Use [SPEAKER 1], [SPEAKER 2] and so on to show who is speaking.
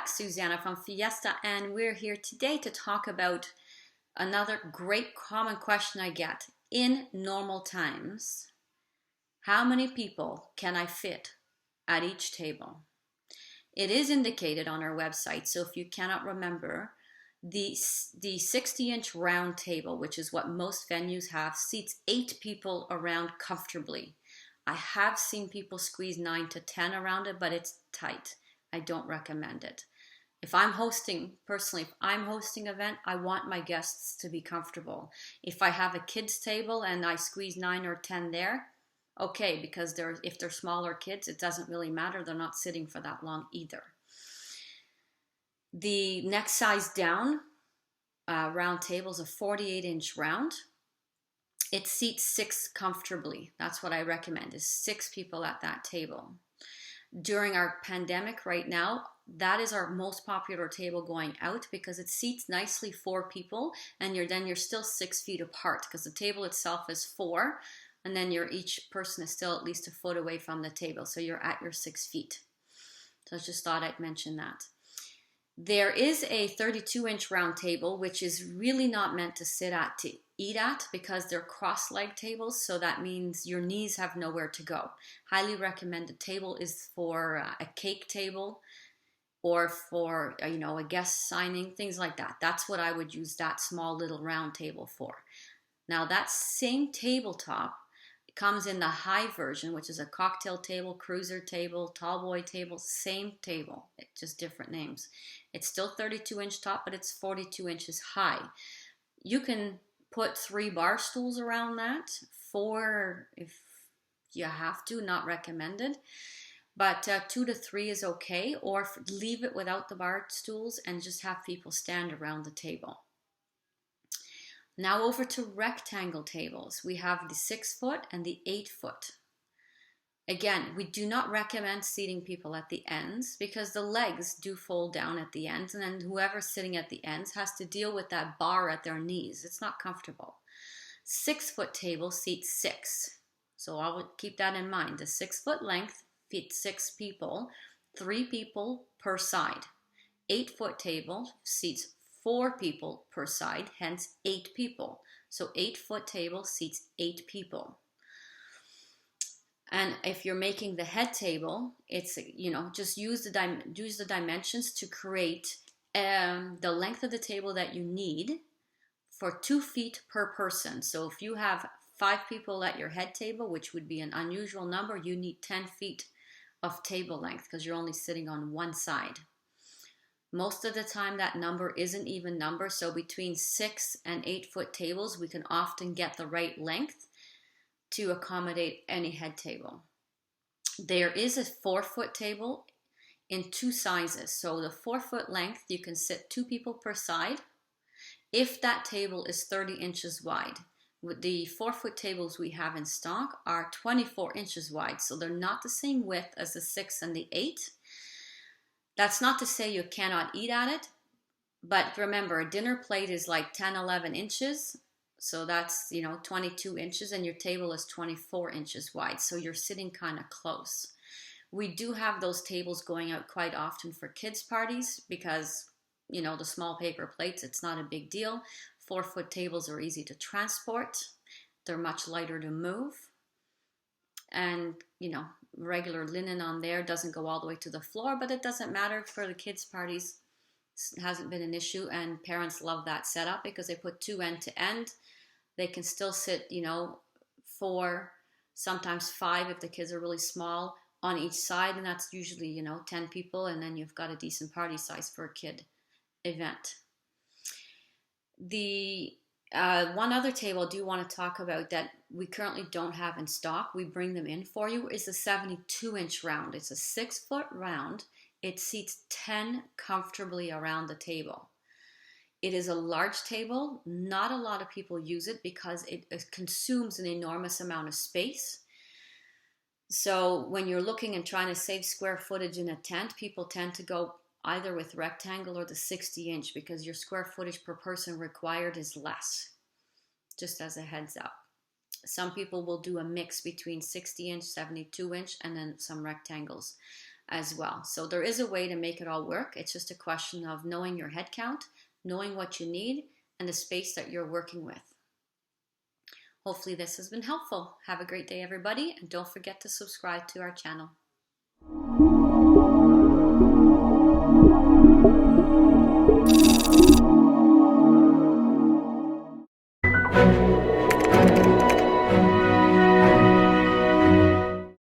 [SPEAKER 1] back, Susanna from Fiesta, and we're here today to talk about another great common question I get. In normal times, how many people can I fit at each table? It is indicated on our website, so if you cannot remember, the 60-inch round table, which is what most venues have, seats 8 people around comfortably. I have seen people squeeze 9 to 10 around it, but it's tight. I don't recommend it. If I'm hosting an event, I want my guests to be comfortable. If I have a kids table and I squeeze 9 or 10 there, okay, because if they're smaller kids, it doesn't really matter. They're not sitting for that long either. The next size down round table is a 48-inch round. It seats 6 comfortably. That's what I recommend, is 6 people at that table. During our pandemic right now, that is our most popular table going out because it seats nicely 4 people, and you're still 6 feet apart because the table itself is 4, and then each person is still at least a foot away from the table, so you're at your 6 feet. So I just thought I'd mention that. There is a 32-inch round table, which is really not meant to sit at to eat at because they're cross-leg tables, so that means your knees have nowhere to go. Highly recommended table is for a cake table or for a guest signing, things like that. That's what I would use that small little round table for. Now that same tabletop comes in the high version, which is a cocktail table, cruiser table, tall boy table, same table, just different names. It's still 32-inch top, but it's 42 inches high. You can put 3 bar stools around that, 4 if you have to, not recommended. But 2 to 3 is okay, or leave it without the bar stools and just have people stand around the table. Now over to rectangle tables. We have the 6-foot and the 8-foot. Again, we do not recommend seating people at the ends because the legs do fold down at the ends, and then whoever's sitting at the ends has to deal with that bar at their knees. It's not comfortable. 6-foot table seats 6. So I would keep that in mind. The 6-foot length fits 6 people, 3 people per side. 8-foot table seats 4 people per side, hence 8 people. So 8-foot table seats 8 people. And if you're making the head table, it's just use the dimensions to create the length of the table that you need for 2 feet per person. So if you have 5 people at your head table, which would be an unusual number, you need 10 feet of table length because you're only sitting on one side. Most of the time that number is an even number, so between 6 and 8-foot tables, we can often get the right length to accommodate any head table. There is a 4-foot table in 2 sizes. So the 4-foot length, you can sit 2 people per side if that table is 30 inches wide. The 4-foot tables we have in stock are 24 inches wide, so they're not the same width as the 6 and the 8. That's not to say you cannot eat at it, but remember, a dinner plate is like 10, 11 inches. So that's, 22 inches, and your table is 24 inches wide. So you're sitting kind of close. We do have those tables going out quite often for kids' parties because, the small paper plates, it's not a big deal. 4-foot tables are easy to transport. They're much lighter to move. And, regular linen on there doesn't go all the way to the floor, but it doesn't matter for the kids' parties. It hasn't been an issue, and parents love that setup because they put 2 end to end. They can still sit, 4, sometimes 5 if the kids are really small on each side, and that's usually, 10 people, and then you've got a decent party size for a kid event. The one other table I do want to talk about that we currently don't have in stock, we bring them in for you, is the 72-inch round. It's a 6-foot round. It seats 10 comfortably around the table. It is a large table. Not a lot of people use it because it consumes an enormous amount of space. So when you're looking and trying to save square footage in a tent, people tend to go either with rectangle or the 60-inch because your square footage per person required is less, just as a heads up. Some people will do a mix between 60-inch, 72-inch, and then some rectangles. as well. So there is a way to make it all work. It's just a question of knowing your head count, knowing what you need, and the space that you're working with. Hopefully this has been helpful. Have a great day, everybody, and don't forget to subscribe to our channel.